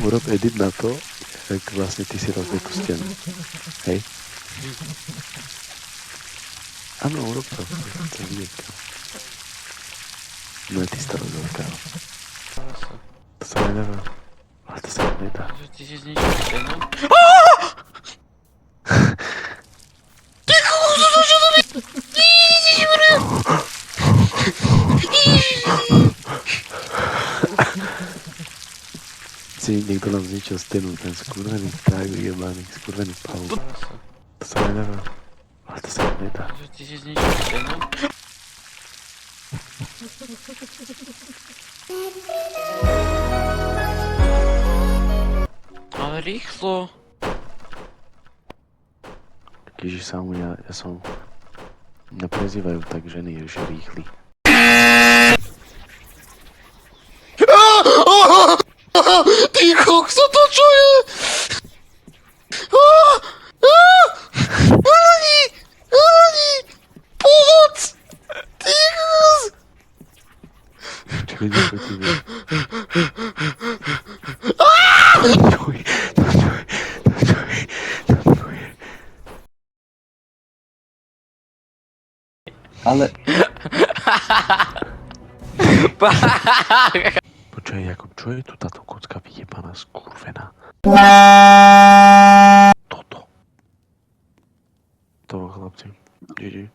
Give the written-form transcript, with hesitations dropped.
Urob edit na to, jak vlastne ty si rozbije tú stenu. Hej? Áno, urob to. Chcem vidieť. No ty si to rozbil, kámo. To sa nedá. Ale to sa nedá. Ty si zničil stenu? Ty kokos, to čo to je? Si niekto nám zničil stenu, ten skurvený frajer jebaný, skurvený pavúk. To sa nedá. Ale to sa nedá. Ty si zničil stenu? Ale rýchlo. Ježiš samu, ja som... Mňa prezývajú tak ženy, že rýchly. Ty kokso, to čo je? Elani! Pomoc! Ty kokos! Čo ide po tebe? Ale... Počkaj, Jakub, čo je tu táto kocka vyjebaná, skurvená? Toto. To, chlapci. GG.